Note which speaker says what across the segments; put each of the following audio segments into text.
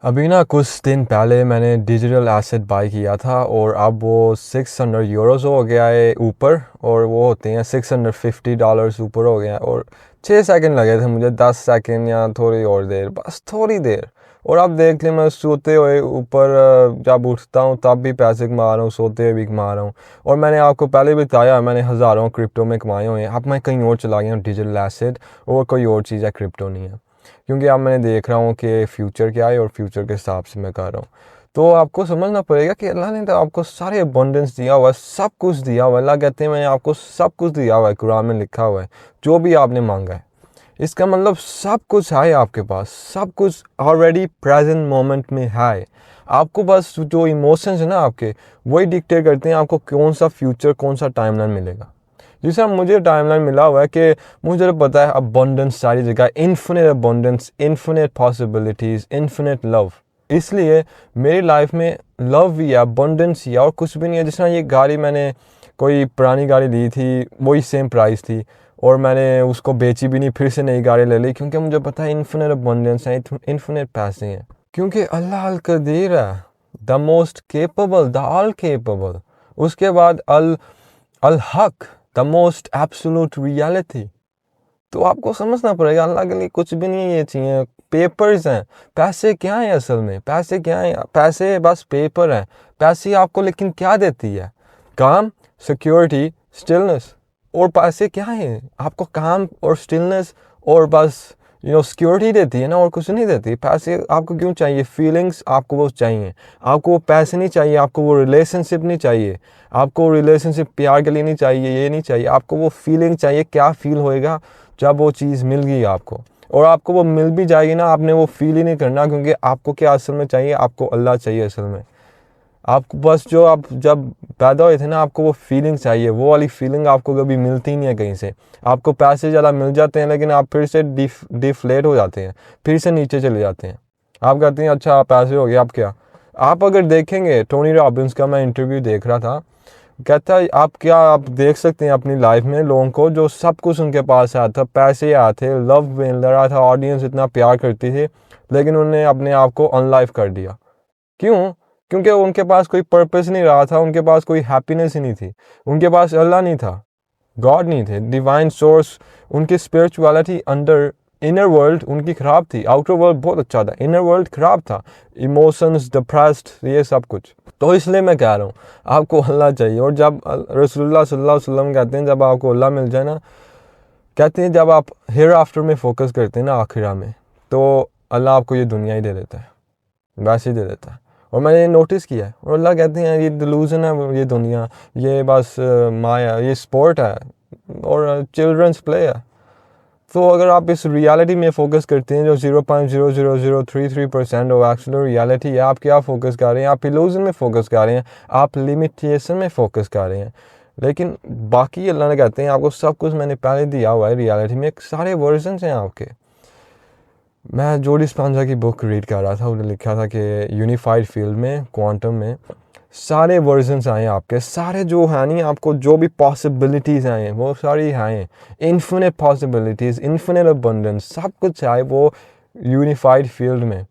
Speaker 1: अभी ना कुछ दिन पहले मैंने डिजिटल एसेट बाय किया था और अब वो 600 यूरोज़ हो गया है ऊपर, और वो होते हैं $650 ऊपर हो गया है। और 6 सेकंड लगे थे मुझे, 10 सेकंड या थोड़ी और देर, बस थोड़ी देर। और अब देख लें, मैं सोते हुए ऊपर जब उठता हूँ तब भी पैसे कमा रहा हूँ, सोते हुए भी कमा रहा हूँ। और मैंने आपको पहले भी बताया, मैंने हज़ारों क्रिप्टो में कमाए हुए हैं। अब मैं कहीं और चला गया हूँ डिजिटल एसेट, और कोई और चीज़ है, क्रिप्टो नहीं है। क्योंकि अब मैंने देख रहा हूँ कि फ्यूचर क्या है और फ्यूचर के हिसाब से मैं कर रहा हूँ। तो आपको समझना पड़ेगा कि अल्लाह ने तो आपको सारे अबंडेंस दिया हुआ है, सब कुछ दिया हुआ है। अल्लाह कहते हैं मैंने आपको सब कुछ दिया हुआ है, कुरान में लिखा हुआ है, जो भी आपने मांगा है। इसका मतलब सब कुछ है आपके पास, सब कुछ ऑलरेडी प्रेजेंट मोमेंट में है। आपको बस जो इमोशंस है ना आपके, वही डिक्टेट करते हैं आपको कौन सा फ्यूचर, कौन सा टाइमलाइन मिलेगा। जिस तरह मुझे टाइमलाइन मिला हुआ है कि मुझे तो पता है अबंडेंस सारी जगह, infinite abundance, infinite possibilities, infinite love. इसलिए मेरी लाइफ में लव भी है, अबंडेंस ही है, और कुछ भी नहीं है। जिस तरह ये गाड़ी, मैंने कोई पुरानी गाड़ी ली थी, वही सेम प्राइस थी, और मैंने उसको बेची भी नहीं, फिर से नई गाड़ी ले ली, क्योंकि मुझे पता है इन्फिनिट अबंडेंस है, इन्फिनिट पैसे हैं। क्योंकि अल्लाह अल कदीर है, the most capable, the all capable. उसके बाद अल अल हक, द मोस्ट एब्सोल्यूट रियलिटी। तो आपको समझना पड़ेगा, अल्लाह के लिए कुछ भी नहीं है ये चीज़ें, पेपर्स हैं। पैसे क्या हैं असल में, पैसे क्या हैं? पैसे बस पेपर हैं। पैसे आपको लेकिन क्या देती है? काम, सिक्योरिटी, स्टिलनेस। और पैसे क्या हैं? आपको काम और स्टिलनेस और बस सिक्योरिटी देती है ना, और कुछ नहीं देती। पैसे आपको क्यों चाहिए? फीलिंग्स आपको वो चाहिए। आपको वो पैसे नहीं चाहिए, आपको वो रिलेशनशिप नहीं चाहिए, आपको रिलेशनशिप प्यार के लिए नहीं चाहिए, ये नहीं चाहिए। आपको वो फीलिंग चाहिए, क्या फील होएगा जब वो चीज़ मिल गई आपको। और आपको वो मिल भी जाएगी ना, आपने वो फील ही नहीं करना, क्योंकि आपको क्या असल में चाहिए? आपको अल्लाह चाहिए असल में। आपको बस जो आप जब पैदा हुए थे ना, आपको वो फीलिंग चाहिए। वो वाली फीलिंग आपको कभी मिलती नहीं है कहीं से। आपको पैसे ज़्यादा मिल जाते हैं, लेकिन आप फिर से डिफ्लेट हो जाते हैं, फिर से नीचे चले जाते हैं। आप कहते हैं अच्छा पैसे हो गए, आप क्या? आप अगर देखेंगे टोनी रॉबिन्स का मैं इंटरव्यू देख रहा था, कहता है आप देख सकते हैं अपनी लाइफ में लोगों को जो सब कुछ उनके पास आया था, पैसे आए थे, लव मिल रहा था, ऑडियंस इतना प्यार करती थी, लेकिन उन्होंने अपने आप को अनलाइफ कर दिया। क्यों? क्योंकि उनके पास कोई पर्पस नहीं रहा था, उनके पास कोई हैप्पीनेस ही नहीं थी, उनके पास अल्लाह नहीं था, गॉड नहीं थे, डिवाइन सोर्स। उनकी स्पिरिचुअलिटी अंडर इनर वर्ल्ड उनकी ख़राब थी, आउटर वर्ल्ड बहुत अच्छा था, इनर वर्ल्ड ख़राब था, इमोशंस, डिप्रेस्ड, ये सब कुछ। तो इसलिए मैं कह रहा हूँ आपको अल्लाह चाहिए। और जब रसूलुल्लाह सल्लल्लाहु अलैहि वसल्लम कहते हैं जब आपको अल्लाह मिल जाए ना, कहते हैं जब आप हेयर आफ्टर में फोकस करते हैं ना, आखिरा में, तो अल्लाह आपको ये दुनिया ही दे देता है, वैसे ही दे देता है। और मैंने ये नोटिस किया है। और अल्लाह कहते हैं ये डिलूजन है, ये दुनिया, ये बस माया, ये स्पोर्ट है और चिल्ड्रंस प्ले है। तो अगर आप इस रियलिटी में फोकस करते हैं जो 0.00033% ऑफ एक्चुअल रियलिटी है, आप क्या फोकस कर रहे हैं? आप इल्यूजन में फोकस कर रहे हैं, आप लिमिटेशन में फोकस कर रहे हैं। लेकिन बाकी अल्लाह ने कहते हैं आपको सब कुछ मैंने पहले दिया हुआ है रियलिटी में, सारे वर्जन हैं आपके। मैं जो डिस्पेंजा की बुक रीड कर रहा था, उन्होंने लिखा था कि यूनिफाइड फील्ड में, क्वांटम में सारे वर्जन्स आए हैं आपके, सारे जो है नहीं, आपको जो भी पॉसिबिलिटीज़ आए हैं वो सारी हैं, इन्फिनिट पॉसिबिलिटीज़, इन्फिनिट अबंडेंस, सब कुछ है वो यूनिफाइड फील्ड में।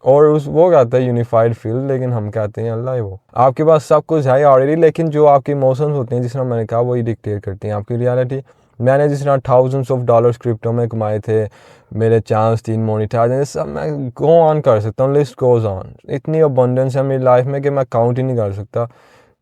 Speaker 1: और उस वो कहता है यूनिफाइड फील्ड, लेकिन हम कहते हैं अल्लाह है वो। आपके पास सब कुछ है ऑलरेडी, लेकिन जो आपके इमोशंस होते हैं, जिस तरह मैंने कहा, वही डिक्टेट करती हैं आपकी रियलिटी। मैंने जिस तरह थाउजेंड्स ऑफ डॉलर्स क्रिप्टो में कमाए थे, मेरे चांस 3 मोनेटाइज, सब मैं गो ऑन कर सकता हूँ, लिस्ट गोज ऑन। इतनी अबंडेंस है मेरी लाइफ में कि मैं काउंट ही नहीं कर सकता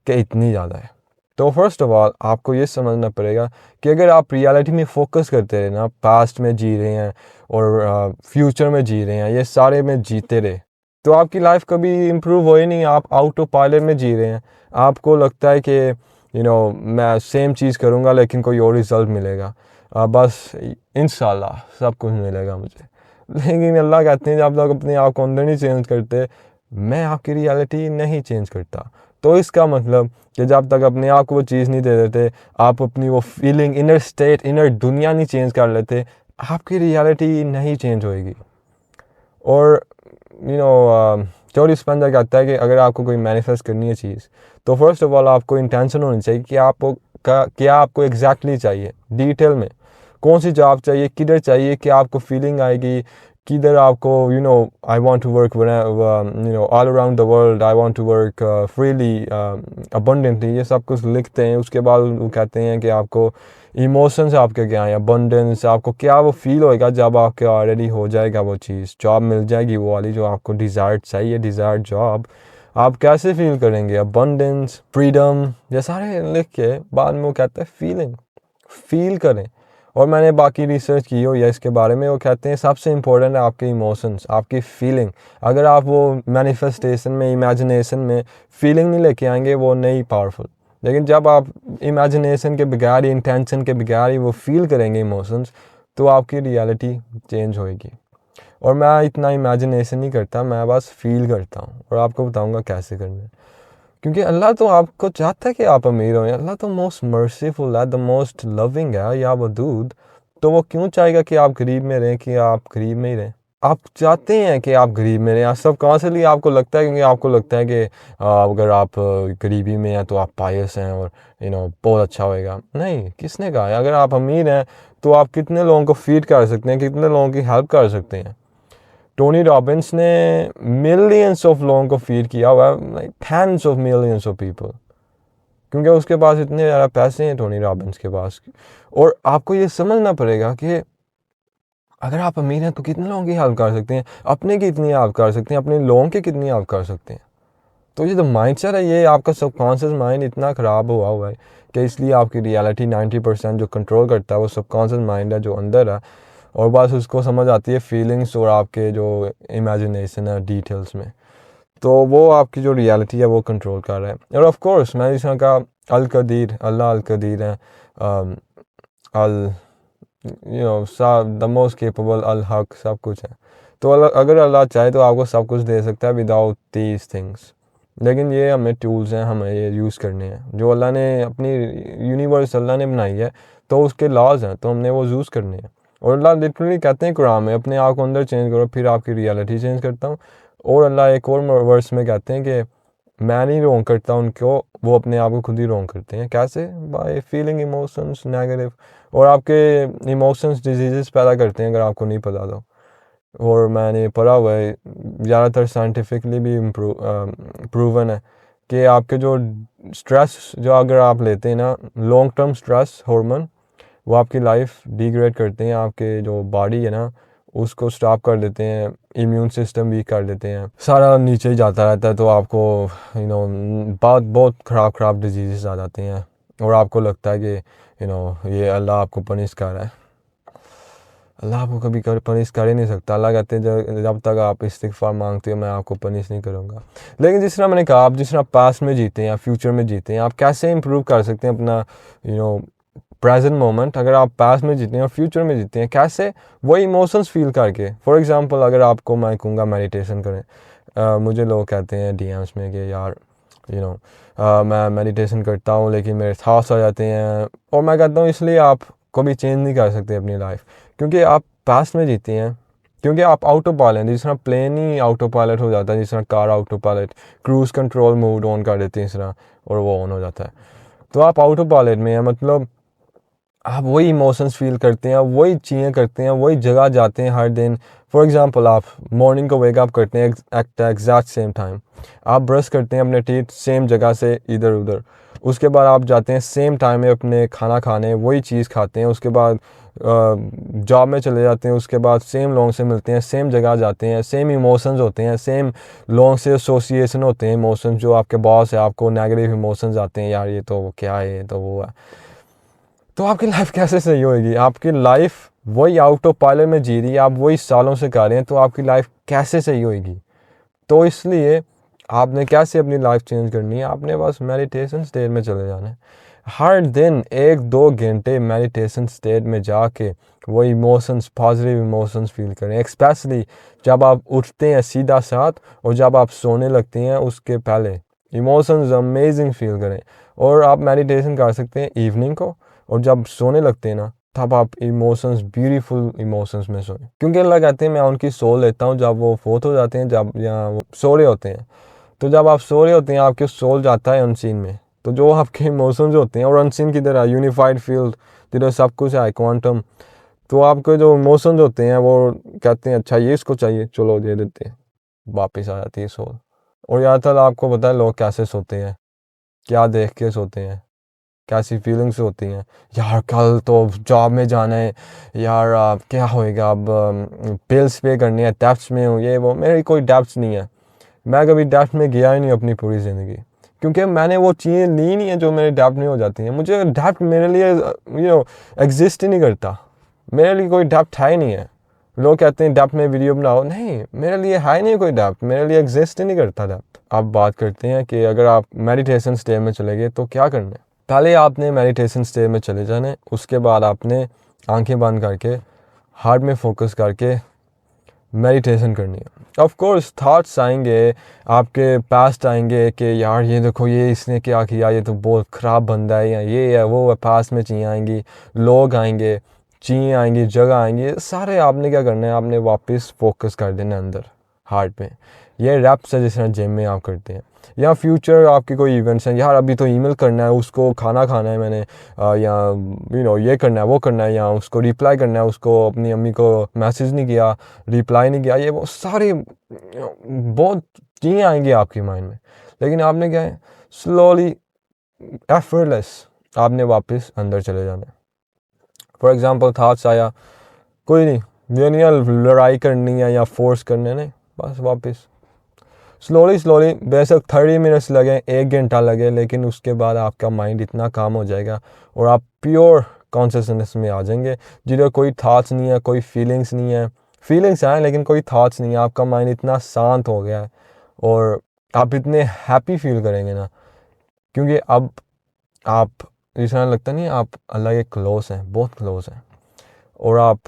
Speaker 1: कि इतनी ज़्यादा है। तो फर्स्ट ऑफ ऑल आपको ये समझना पड़ेगा कि अगर आप रियलिटी में फोकस करते रहे ना, पास्ट में जी रहे हैं और फ्यूचर में जी रहे हैं, ये सारे में जीते रहे, तो आपकी लाइफ कभी इम्प्रूव हो ही नहीं। आप आउट ऑफ पायलट में जी रहे हैं। आपको लगता है कि मैं सेम चीज़ करूँगा लेकिन कोई और रिज़ल्ट मिलेगा, बस इंशाल्लाह सब कुछ मिलेगा मुझे। लेकिन अल्लाह कहते हैं जब तक अपने आप को अंदर नहीं चेंज करते, मैं आपकी रियलिटी नहीं चेंज करता। तो इसका मतलब कि जब तक अपने आप को वो चीज़ नहीं दे देते, आप अपनी वो फीलिंग, इनर स्टेट, इनर दुनिया नहीं चेंज कर लेते, आपकी रियलिटी नहीं चेंज होएगी। और जो डिस्पेंसर कहता है कि अगर आपको कोई मैनिफेस्ट करनी है चीज़, तो फर्स्ट ऑफ ऑल आपको इंटेंशन होनी चाहिए कि आपको क्या आपको एग्जैक्टली चाहिए, डिटेल में कौन सी जॉब चाहिए, किधर चाहिए, क्या आपको फीलिंग आएगी, किधर आपको I want to work all around the world, I want to work freely abundantly, ये सब कुछ लिखते हैं। उसके बाद वो कहते हैं कि आपको इमोशंस आपके क्या हैं, अबंडेंस, आपको क्या वो फील होएगा जब आपके ऑलरेडी हो जाएगा वो चीज़, जॉब मिल जाएगी वो वाली जो आपको डिज़ायर्ड चाहिए, डिज़ायर्ड जॉब, आप कैसे फील करेंगे, अबंडेंस, फ्रीडम, ये सारे लिख के बाद में वो कहता है फीलिंग, फील करें। और मैंने बाकी रिसर्च की हो या इसके बारे में, वो कहते हैं सबसे इम्पोर्टेंट है आपके इमोशंस, आपकी फीलिंग। अगर आप वो मैनिफेस्टेशन में, इमेजिनेशन में फीलिंग नहीं लेके आएंगे, वो नहीं पावरफुल। लेकिन जब आप इमेजिनेशन के बगैर, इंटेंशन के बगैर ही वो फील करेंगे इमोशंस, तो आपकी रियलिटी चेंज होएगी। और मैं इतना इमेजिनेशन नहीं करता, मैं बस फील करता हूँ और आपको बताऊँगा कैसे करना है। क्योंकि अल्लाह तो आपको चाहता है कि आप अमीर हो। अल्लाह तो मोस्ट मर्सीफुल है, द मोस्ट लविंग है या वदूद। तो वो क्यों चाहेगा कि आप गरीब में रहें, कि आप गरीब में ही रहें? आप चाहते हैं कि आप गरीब में रहें, सब कॉन्स्टेंटली आपको लगता है, क्योंकि आपको लगता है कि अगर आप गरीबी में हैं तो आप पायस हैं और बहुत अच्छा होएगा। नहीं, किसने कहा है? अगर आप अमीर हैं तो आप कितने लोगों को फीड कर सकते हैं, कितने लोगों की हेल्प कर सकते हैं। टोनी रॉबिन्स ने मिलियंस ऑफ लोगों को फीड किया हुआ है, like tens of millions of people, क्योंकि उसके पास इतने ज़्यादा पैसे हैं टोनी रॉबिन्स के पास। और आपको ये समझना पड़ेगा कि अगर आप अमीर हैं तो कितने लोगों की हेल्प कर सकते हैं, अपने कितनी हेल्प कर सकते हैं, अपने लोगों की कितनी हेल्प कर सकते हैं। तो ये जो माइंडसेट है, ये आपका सबकॉन्शियस माइंड इतना ख़राब हुआ है कि इसलिए आपकी रियलिटी 90% जो कंट्रोल करता है वो सबकॉन्शियस माइंड है जो अंदर है। और बस उसको समझ आती है फीलिंग्स और आपके जो इमेजिनेशन है डिटेल्स में, तो वो आपकी जो रियलिटी है वो कंट्रोल कर रहा है। और ऑफ कोर्स मैंने जिस तरह का अल कदीर, अल्लाह अल कदीर है, अल द मोस्ट केपेबल, अल हक, सब कुछ है। तो अगर अल्लाह चाहे तो आपको सब कुछ दे सकता है विदाउट दीज थिंग्स। लेकिन ये हमें टूल्स हैं, हमें ये यूज़ करने हैं। जो अल्लाह ने अपनी यूनिवर्स अल्लाह ने बनाई है, तो उसके लॉज हैं, तो हमने वो यूज़ करने हैं। और अल्लाह लिटरली कहते हैं कुरान में, अपने आप को अंदर चेंज करो फिर आपकी रियलिटी चेंज करता हूँ। और अल्लाह एक और वर्स में कहते हैं कि मैं नहीं रोंग करता उनको, वो अपने आप को खुद ही रोंग करते हैं। कैसे? By feeling emotions negative. और आपके इमोशंस डिजीज़ पैदा करते हैं, अगर आपको नहीं पता तो। और मैंने पढ़ा हुआ है, ज़्यादातर साइंटिफिकली भी प्रूवन है कि आपके जो स्ट्रेस जो अगर आप लेते हैं ना, लॉन्ग टर्म स्ट्रेस हार्मोन, वो आपकी लाइफ डिग्रेड करते हैं, आपके जो बॉडी है ना उसको स्टॉप कर देते हैं, इम्यून सिस्टम वीक कर देते हैं, सारा नीचे ही जाता रहता है। तो आपको बहुत बहुत ख़राब डिजीज़ आ जाते हैं और आपको लगता है कि ये अल्लाह आपको पनिश कर रहा है। अल्लाह आपको कभी पनिश कर ही नहीं सकता। अल्लाह कहते हैं जब तक आप इस्तिग़फ़ार मांगते हो मैं आपको पनिश नहीं करूँगा। लेकिन जिस तरह मैंने कहा, आप जिस तरह पास्ट में जीते हैं या फ्यूचर में जीते हैं, आप कैसे इंप्रूव कर सकते हैं अपना प्रेजेंट मोमेंट। अगर आप पास्ट में जीते हैं और फ्यूचर में जीते हैं, कैसे? वही इमोशंस फील करके। फॉर एग्जांपल अगर आपको मैं कहूँगा मेडिटेशन करें, मुझे लोग कहते हैं डीएम्स में कि यार मैं मेडिटेशन करता हूँ लेकिन मेरे थॉट्स आ जाते हैं। और मैं कहता हूँ इसलिए आप कभी चेंज नहीं कर सकते अपनी लाइफ, क्योंकि आप पास्ट में जीते हैं, क्योंकि आप ऑटो पायलट, जिस तरह प्लेन ही ऑटो पायलट हो जाता है, जिस तरह car autopilot, cruise control mode on कर देते हैं इस तरह और वो ऑन हो जाता है। तो आप ऑटो पायलट में हैं, मतलब आप वही इमोशंस फील करते हैं, वही चीज़ें करते हैं, वही जगह जाते हैं हर दिन। फॉर एग्जांपल आप मॉर्निंग को वेकअप करते हैं एट एग्जैक्ट सेम टाइम, आप ब्रश करते हैं अपने टीथ सेम जगह से इधर उधर, उसके बाद आप जाते हैं सेम टाइम में अपने खाना खाने, वही चीज़ खाते हैं, उसके बाद जॉब में चले जाते हैं, उसके बाद सेम लोगों से मिलते हैं, सेम जगह जाते हैं, सेम इमोशंस होते हैं, सेम लोगों से एसोसिएशन होते हैं इमोशंस। जो आपके बॉस है आपको नेगेटिव इमोशंस आते हैं, यार ये तो क्या है, ये तो वो है। तो आपकी लाइफ कैसे सही होएगी? आपकी लाइफ वही ऑटो पायलट में जी रही है, आप वही सालों से कर रहे हैं, तो आपकी लाइफ कैसे सही होएगी? तो इसलिए आपने कैसे अपनी लाइफ चेंज करनी है? आपने बस मेडिटेशन स्टेट में चले जाना है। हर दिन 1-2 घंटे मेडिटेशन स्टेट में जाके वो इमोशंस, पॉजिटिव इमोशंस फील करें, स्पेशली जब आप उठते हैं सीधा साथ और जब आप सोने लगते हैं उसके पहले इमोशंस अमेजिंग फील करें। और आप मेडिटेशन कर सकते हैं इवनिंग को, और जब सोने लगते हैं ना तब आप इमोशंस, ब्यूटीफुल इमोशंस में सोएं, क्योंकि अल्लाह कहते हैं मैं उनकी सोल लेता हूँ जब वो फोत हो जाते हैं, जब या वो सो रहे होते हैं। तो जब आप सो रहे होते हैं आपके सोल जाता है अनसीन में, तो जो आपके इमोशंस होते हैं, और अनसीन की तरह यूनिफाइड फील्ड जिधर सब कुछ है, क्वांटम, तो आपके जो इमोशंस होते हैं वो कहते हैं अच्छा ये इसको चाहिए, चलो दे देते हैं, वापस आ जाती है सोल। और ज़्यादातर आपको पता है लोग कैसे सोते हैं, क्या देख के सोते हैं, कैसी फीलिंग्स होती हैं, यार कल तो जॉब में जाना है, यार क्या होएगा अब, बिल्स पे करनी है, डेब्ट्स में हूँ, ये वो। मेरी कोई डेब्ट्स नहीं है, मैं कभी डेब्ट में गया ही नहीं अपनी पूरी ज़िंदगी, क्योंकि मैंने वो चीज़ें ली नहीं है जो मेरे डेब्ट में हो जाती हैं। मुझे डेब्ट मेरे लिए एग्जिस्ट ही नहीं करता, मेरे लिए कोई डेब्ट है ही नहीं है। लोग कहते हैं डेब्ट में वीडियो बनाओ, नहीं मेरे लिए है नहीं कोई डेब्ट, मेरे लिए एग्जिस्ट ही नहीं करता डेब्ट। अब बात करते हैं कि अगर आप मेडिटेशन स्टेज में चले गए तो क्या करना है। पहले आपने मेडिटेशन स्टेज में चले जाना है, उसके बाद आपने आंखें बंद करके हार्ट में फोकस करके मेडिटेशन करनी है। ऑफ कोर्स थॉट्स आएंगे, आपके पास्ट आएंगे कि यार ये देखो ये इसने क्या किया, ये तो बहुत ख़राब बंदा है, या ये है वो है, पास्ट में चीज़ें आएंगी, लोग आएंगे, चीज़ें आएंगी, जगह आएंगी, सारे आपने क्या करना है, आपने वापस फोकस कर देना अंदर हार्ट में। ये रैप्स है जिस तरह जिम में आप करते हैं, या फ्यूचर आपके कोई इवेंट्स हैं, यार अभी तो ईमेल करना है, उसको खाना खाना है मैंने, या ये करना है वो करना है, या उसको रिप्लाई करना है, उसको अपनी अम्मी को मैसेज नहीं किया, रिप्लाई नहीं किया, ये वो सारी बहुत चीज़ें आएंगी आपके माइंड में। लेकिन आपने क्या है, स्लोली एफर्टलेस आपने वापस अंदर चले जाना है। फॉर एग्ज़ाम्पल थाट्स आया, कोई नहीं, ये नहीं है लड़ाई करनी है या फोर्स करने, नहीं, बस वापस स्लोली बेशक 30 मिनट्स लगे, 1 घंटा लगे, लेकिन उसके बाद आपका माइंड इतना काम हो जाएगा और आप प्योर कॉन्शियसनेस में आ जाएंगे, जिधर कोई थॉट्स नहीं है, कोई फीलिंग्स नहीं है, फीलिंग्स हैं लेकिन कोई थॉट्स नहीं है। आपका माइंड इतना शांत हो गया है और आप इतने हैप्पी फील करेंगे ना, क्योंकि अब आप जिस तरह लगता नहीं है आप अल्लाह के क्लोज हैं, बहुत क्लोज हैं, और आप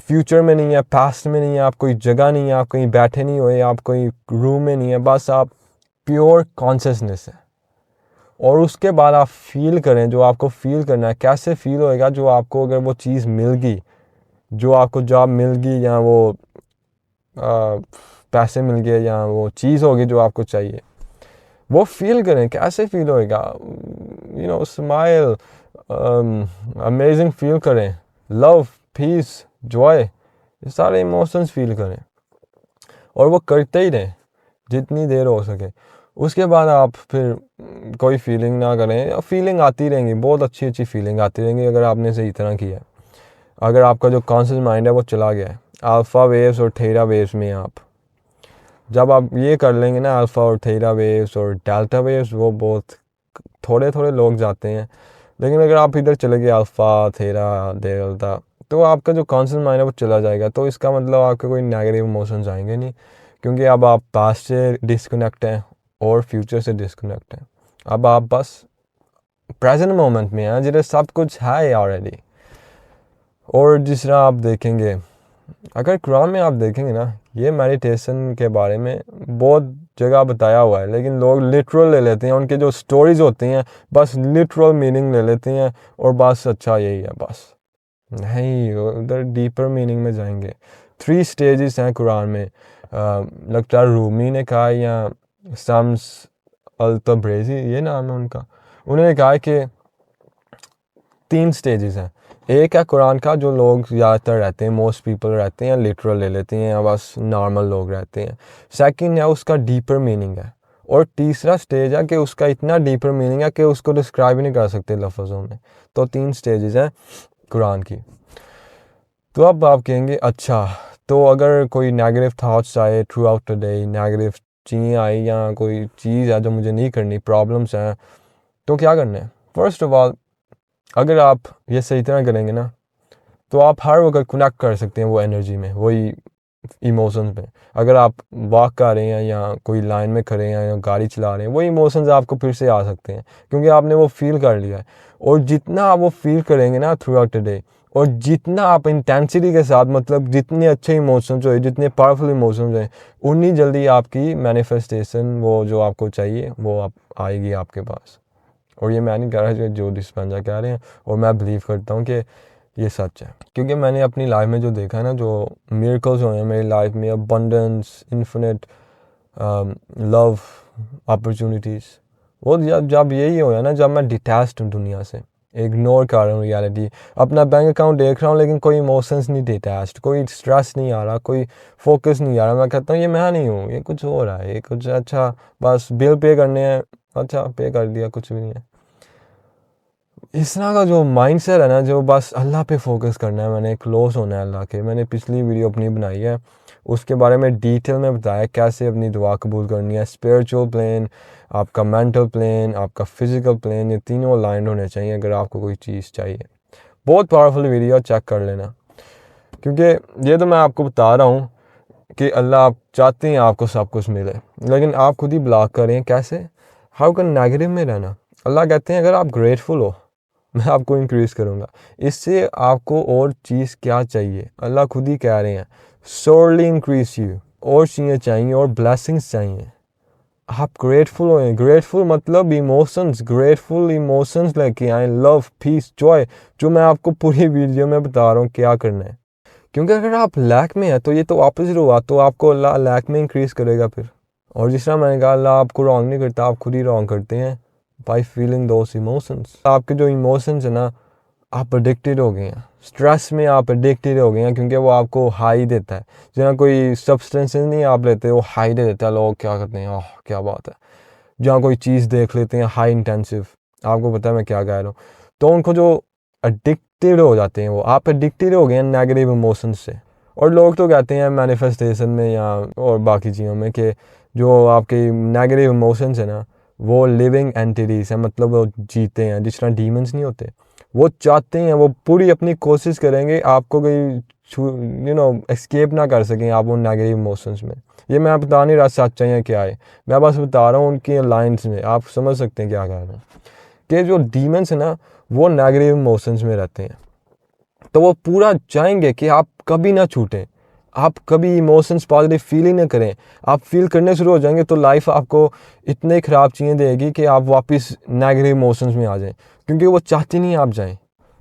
Speaker 1: फ्यूचर में नहीं है, पास्ट में नहीं है, आप कोई जगह नहीं है, आप कहीं बैठे नहीं हुए, आप कोई रूम में नहीं है, बस आप प्योर कॉन्शियसनेस है। और उसके बाद आप फील करें जो आपको फील करना है। कैसे फील होएगा, जो आपको अगर वो चीज़ मिल गई, जो आपको जॉब मिल गई, या वो पैसे मिल गए, या वो चीज़ होगी जो आपको चाहिए, वो फील करें। कैसे फील होएगा, स्माइल, अमेजिंग फील करें, लव, पीस, जॉय, ये सारे इमोशंस फील करें और वो करते ही रहें जितनी देर हो सके। उसके बाद आप फिर कोई फीलिंग ना करें, फीलिंग आती रहेंगी, बहुत अच्छी अच्छी फीलिंग आती रहेंगी अगर आपने सही तरह किया है। अगर आपका जो कॉन्शियस माइंड है वो चला गया है अल्फ़ा वेव्स और थीटा वेव्स में, आप जब आप ये कर लेंगे ना, अल्फ़ा और थीटा वेव्स और डेल्टा वेव्स, वो बहुत थोड़े थोड़े लोग जाते हैं, लेकिन अगर आप इधर चले गए अल्फ़ा, थीटा, डेल्टा, तो आपका जो कॉन्शियस माइंड है वो चला जाएगा। तो इसका मतलब आपके कोई नेगेटिव इमोशंस आएंगे नहीं, क्योंकि अब आप पास्ट से डिस्कनेक्ट हैं और फ्यूचर से डिस्कनेक्ट हैं। अब आप बस प्रेजेंट मोमेंट में हैं, जिधर सब कुछ है ऑलरेडी। और जिस तरह आप देखेंगे, अगर कुरान में आप देखेंगे ना, ये मेडिटेशन के बारे में बहुत जगह बताया हुआ है, लेकिन लोग लिटरल ले लेते हैं, उनके जो स्टोरीज होती हैं बस लिटरल मीनिंग ले लेते हैं और बस अच्छा यही है, बस नहीं, उधर डीपर मीनिंग में जाएंगे। 3 स्टेजेस हैं कुरान में, लगता है रूमी ने कहा या शम्स अल तब्रेज़ी, ये नाम है उनका, उन्होंने कहा कि 3 स्टेजेस हैं। एक है कुरान का, जो लोग ज़्यादातर रहते हैं, मोस्ट पीपल रहते हैं, लिटरल ले लेते हैं, या बस नॉर्मल लोग रहते हैं। सेकंड है उसका डीपर मीनिंग है, और तीसरा स्टेज है कि उसका इतना डीपर मीनिंग है कि उसको डिस्क्राइब ही नहीं कर सकते लफ्ज़ों में। तो 3 स्टेजेस हैं कुरान की। तो अब आप कहेंगे अच्छा, तो अगर कोई नेगेटिव थाट्स आए through out the day, negative चीज़ें आई, या कोई चीज़ है जो मुझे नहीं करनी, प्रॉब्लम्स हैं, तो क्या करना है। फर्स्ट ऑफ ऑल, अगर आप ये सही तरह करेंगे ना, तो आप हर वक्त कनेक्ट कर सकते हैं वो एनर्जी में, वही इमोशंस में। अगर आप वॉक कर रहे हैं, या कोई लाइन में खड़े हैं, या गाड़ी चला रहे हैं, वो इमोशंस आपको फिर से आ सकते हैं, क्योंकि आपने वो फील कर लिया है। और जितना आप वो फील करेंगे ना थ्रू आउट द डे, और जितना आप इंटेंसिटी के साथ, मतलब जितने अच्छे इमोशंस हो, जितने पावरफुल इमोशंस हैं, उतनी जल्दी आपकी मैनिफेस्टेशन, वो जो आपको चाहिए, वो आप आएगी आपके पास। और ये मैं नहीं कह रहा जो डिस्पेंजा कह रहे हैं, और मैं बिलीव करता हूँ कि ये सच है, क्योंकि मैंने अपनी लाइफ में जो देखा है ना, जो मिरेकल्स हुए हैं मेरी लाइफ में, अबंडेंस, इन्फिनिट लव, अपॉर्चुनिटीज़, वो जब जब यही होया ना, जब मैं डिटैच्ड हूँ दुनिया से, इग्नोर कर रहा हूँ रियलिटी। अपना बैंक अकाउंट देख रहा हूँ लेकिन कोई इमोशंस नहीं डिटैच्ड, कोई स्ट्रेस नहीं आ रहा, कोई फोकस नहीं आ रहा। मैं कहता हूँ ये मैं नहीं हूँ, ये कुछ हो रहा है, ये कुछ अच्छा बस बिल पे करने हैं, अच्छा पे कर दिया, कुछ भी नहीं है। इस तरह का जो माइंडसेट है ना, जो बस अल्लाह पे फोकस करना है, मैंने क्लोज होना है अल्लाह के। मैंने पिछली वीडियो अपनी बनाई है, उसके बारे में डिटेल में बताया कैसे अपनी दुआ कबूल करनी है। स्पिरिचुअल प्लेन, आपका मेंटल प्लेन, आपका फिजिकल प्लेन, ये तीनों अलाइंड होने चाहिए अगर आपको कोई चीज़ चाहिए। बहुत पावरफुल वीडियो, चेक कर लेना। क्योंकि ये तो मैं आपको बता रहा हूँ कि अल्लाह आप चाहते हैं आपको सब कुछ मिले, लेकिन आप खुद ही ब्लॉक करें। कैसे? हाउ कैन नेगेटिव में रहना। अल्लाह कहते हैं अगर आप ग्रेटफुल हो मैं आपको इंक्रीज़ करूँगा। इससे आपको और चीज़ क्या चाहिए? अल्लाह खुद ही कह रहे हैं सोरली इंक्रीज यू, और चीज़ें चाहिए और ब्लेसिंग्स चाहिए। आप ग्रेटफुल होएं। ग्रेटफुल मतलब इमोशंस, ग्रेटफुल इमोशंस लेके आए, लव, पीस, जॉय, जो मैं आपको पूरी वीडियो में बता रहा हूँ क्या करना है। क्योंकि अगर आप लैक में हैं तो ये तो ऑपोजिट हुआ, तो आपको अल्लाह लैक में इंक्रीज़ करेगा फिर। और जिस तरह मैंने कहा अल्लाह आपको रॉन्ग नहीं करता, आप खुद ही रॉन्ग करते हैं बाई फीलिंग दोस इमोशंस। आपके जो इमोशंस है ना, आप एडिक्टेड हो गए हैं, स्ट्रेस में आप एडिक्टेड हो गए हैं, क्योंकि वो आपको हाई देता है। जहाँ कोई सब्सटेंसेस नहीं आप लेते, वो हाई दे देता है। लोग क्या करते हैं, ओह क्या बात है। जहाँ कोई चीज़ देख लेते हैं हाई इंटेंसिव, आपको पता है मैं क्या कह रहा हूँ, तो उनको जो एडिक्टेड हो जाते हैं, वो आप एडिक्टेड हो गए हैं नेगेटिव इमोशंस से। और लोग तो कहते हैं मैनिफेस्टेशन में या और बाकी चीज़ों में कि जो आपके नेगेटिव इमोशंस है ना, वो लिविंग एंटिटीज़ हैं, मतलब वो जीते हैं। जिस तरह डीमंस नहीं होते, वो चाहते हैं, वो पूरी अपनी कोशिश करेंगे आपको कोई एस्केप ना कर सकें आप उन नेगेटिव इमोशंस में। ये मैं बता नहीं रहा सच्चाई है क्या है, मैं बस बता रहा हूँ उनकी लाइन्स में, आप समझ सकते हैं क्या कह रहा हूँ। कि जो डीमंस है ना, वो नेगेटिव इमोशंस में रहते हैं, तो वो पूरा चाहेंगे कि आप कभी ना छूटें, आप कभी इमोशंस पॉजिटिव फील ही ना करें। आप फील करने शुरू हो जाएंगे तो लाइफ आपको इतने ख़राब चीज़ें देगी कि आप वापस नेगेटिव इमोशंस में आ जाएं, क्योंकि वो चाहते नहीं आप जाएं।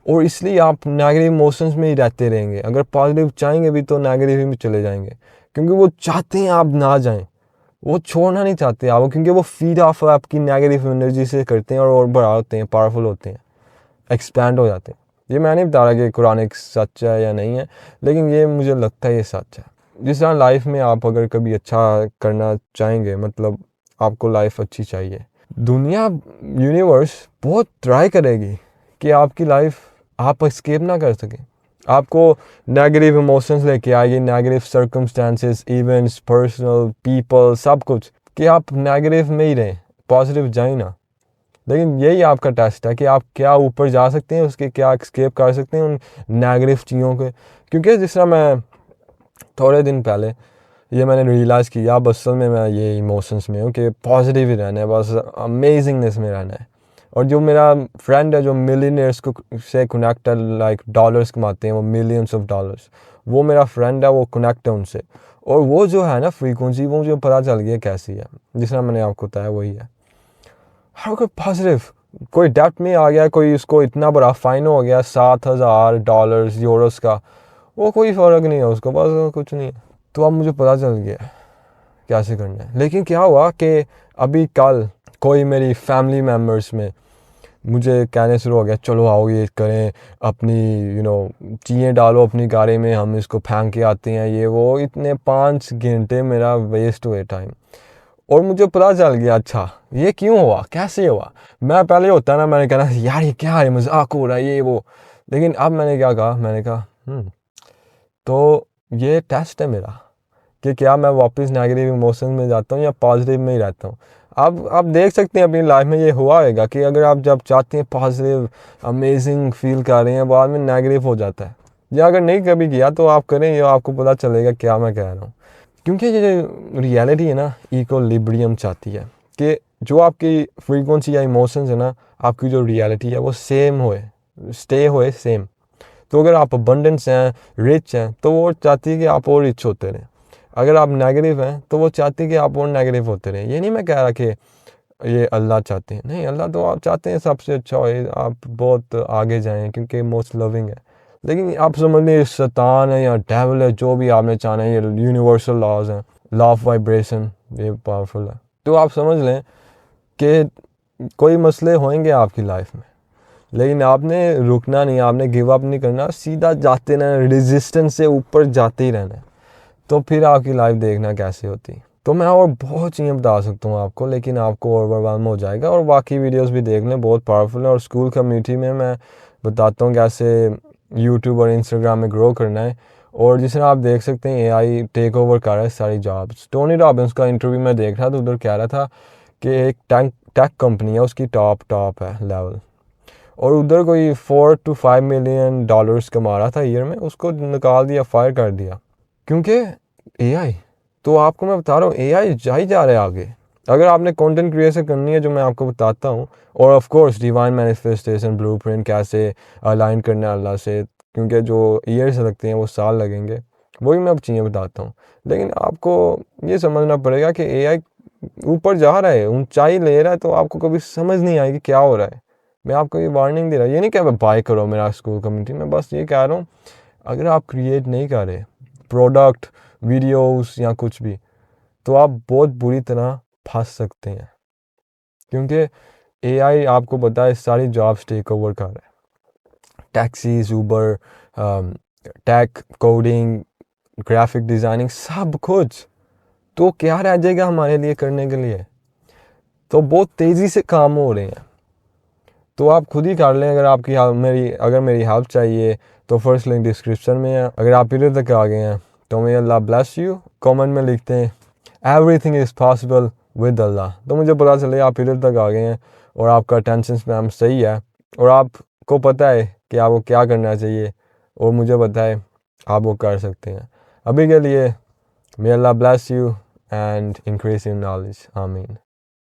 Speaker 1: और इसलिए आप नेगेटिव इमोशंस में ही रहते रहेंगे। अगर पॉजिटिव चाहेंगे भी तो नेगेटिव में चले जाएंगे, क्योंकि वो चाहते हैं आप ना जाएं, वो छोड़ना नहीं चाहते आप, क्योंकि वो फीड ऑफ आपकी नेगेटिव एनर्जी से करते हैं और बड़ा होते हैं, पावरफुल होते हैं, एक्सपैंड हो जाते हैं। ये मैं नहीं बता रहा कि कुरान एक सच है या नहीं है, लेकिन ये मुझे लगता है ये सच है। जिस तरह लाइफ में आप अगर कभी अच्छा करना चाहेंगे, मतलब आपको लाइफ अच्छी चाहिए, दुनिया, यूनिवर्स बहुत ट्राई करेगी कि आपकी लाइफ आप एस्केप ना कर सकें। आपको नेगेटिव इमोशंस लेके आएगी, negative circumstances, events, personal, people, सब कुछ, कि आप नेगेटिव में ही रहें, पॉजिटिव जाए ना। लेकिन यही आपका टेस्ट है कि आप क्या ऊपर जा सकते हैं उसके, क्या एस्केप कर सकते हैं उन नेगेटिव चीज़ों के। क्योंकि जिस तरह मैं थोड़े दिन पहले ये मैंने रियलाइज़ किया, अब असल में मैं ये इमोशंस में हूँ कि पॉजिटिव ही रहना है, बस अमेजिंगनेस में रहना है। और जो मेरा फ्रेंड है जो मिलीनियर्स को से कनेक्ट है, लाइक डॉलर्स कमाते हैं वो, मिलियंस ऑफ डॉलर्स, वो मेरा फ्रेंड है, वो कनेक्ट है उनसे। और वो जो है ना फ्रीक्वेंसी, वो मुझे पता चल गया कैसी है, जिस तरह मैंने आपको बताया वही है। हर कोई पॉजिटिव, कोई डेप्ट में आ गया, कोई उसको इतना बड़ा फाइन हो गया $7,000 यूरोस का, वो कोई फ़र्क नहीं है उसको, बस कुछ नहीं है। तो अब मुझे पता चल गया कैसे करना है। लेकिन क्या हुआ कि अभी कल कोई मेरी फैमिली मेम्बर्स में मुझे कहने शुरू हो गया, चलो आओ ये करें, अपनी चीज़ें डालो अपनी गाड़ी में, हम इसको फेंक के आते हैं, ये वो। इतने 5 घंटे मेरा वेस्ट हुए टाइम। और मुझे पता चल गया अच्छा ये क्यों हुआ, कैसे हुआ। मैं पहले होता ना, मैंने कहना यार ये क्या है, मजाक हो रहा है ये वो। लेकिन अब मैंने क्या कहा, मैंने कहा तो ये टेस्ट है मेरा कि क्या मैं वापस नेगेटिव इमोशन में जाता हूँ या पॉजिटिव में ही रहता हूँ। आप देख सकते हैं अपनी लाइफ में ये हुआ होगा कि अगर आप जब चाहते हैं पॉजिटिव अमेजिंग फील कर रहे हैं, बाद में नेगेटिव हो जाता है। या अगर नहीं कभी किया तो आप करें, ये आपको पता चलेगा क्या मैं कह रहा हूँ। क्योंकि ये जो रियलिटी है ना, इक्विलिब्रियम चाहती है कि जो आपकी फ्रीक्वेंसी या इमोशंस है ना, आपकी जो रियलिटी है वो सेम होए, स्टे होए सेम। तो अगर आप अबंडेंस हैं, रिच हैं, तो वो चाहती है कि आप और रिच होते रहें। अगर आप नेगेटिव हैं तो वो चाहती है कि आप और नेगेटिव होते रहें। ये नहीं मैं कह रहा कि ये अल्लाह चाहते हैं, नहीं, अल्लाह तो आप चाहते हैं सबसे अच्छा होए, आप बहुत आगे जाएं, क्योंकि मोस्ट लविंग है। लेकिन आप समझ लें शैतान है या डेविल है, जो भी आपने चाहना है, ये यूनिवर्सल लॉज हैं, लॉ ऑफ वाइब्रेशन, ये पावरफुल है। तो आप समझ लें कि कोई मसले होंगे आपकी लाइफ में, लेकिन आपने रुकना नहीं, आपने गिव अप नहीं करना, सीधा जाते रहना, रेजिस्टेंस से ऊपर जाते ही रहना। तो फिर आपकी लाइफ देखना कैसे होती। तो मैं और बहुत चीज़ें बता सकता हूँ आपको, लेकिन आपको ओवरवेलम हो जाएगा। और बाकी वीडियोस भी देख लें, बहुत पावरफुल है। और स्कूल कम्युनिटी में मैं बताता हूँ कैसे यूट्यूब और इंस्टाग्राम में ग्रो करना है। और जिस तरह आप देख सकते हैं एआई टेक ओवर कर रहा है सारी जॉब्स। टोनी रॉबिन्स का इंटरव्यू में देख रहा था, उधर कह रहा था कि एक टेक कंपनी है, उसकी टॉप है लेवल, और उधर कोई 4 to 5 मिलियन डॉलर्स कमा रहा था ईयर में, उसको निकाल दिया, फायर कर दिया, क्योंकि एआई। तो आपको मैं बता रहा हूँ एआई जा ही जा रहा है आगे। अगर आपने कंटेंट क्रिएशन करनी है, जो मैं आपको बताता हूँ, और of course divine manifestation blueprint कैसे अलाइन करना है अल्लाह से, क्योंकि जो ईयर्स लगते हैं वो साल लगेंगे, वही मैं अब चीज़ें बताता हूँ। लेकिन आपको ये समझना पड़ेगा कि एआई ऊपर जा रहा है, ऊंचाई ले रहा है, तो आपको कभी समझ नहीं आएगी क्या हो रहा है। मैं आपको ये वार्निंग दे रहा हूँ, ये नहीं कह बाय करो मेरा स्कूल कम्युनिटी में, बस ये कह रहा हूँ अगर आप क्रिएट नहीं कर रहे प्रोडक्ट, वीडियोस या कुछ भी, तो आप बहुत बुरी तरह फंस सकते हैं, क्योंकि एआई आपको पता है सारी जॉब्स टेक ओवर कर रहा है। Taxis, Uber, tech, coding, graphic designing, सब कुछ। तो क्या रह जाएगा हमारे लिए करने के लिए? तो बहुत तेज़ी से काम हो रहे हैं। तो आप खुद ही कर लें। अगर आपकी मेरी हेल्प चाहिए तो फर्स्ट लिंक डिस्क्रिप्शन में है। अगर आप इधर तक आ गए हैं तो मे अल्लाह ब्लेस यू। कमेंट में लिखते हैं एवरीथिंग इज़ पॉसिबल विद अल्लाह, तो मुझे पता चले आप इधर तक आ गए हैं और आपका अटेंशन स्पैम सही है और आपको पता है कि आपको क्या करना चाहिए, और मुझे पता है आप वो कर सकते हैं। अभी के लिए may Allah bless you and increase in knowledge. आमीन।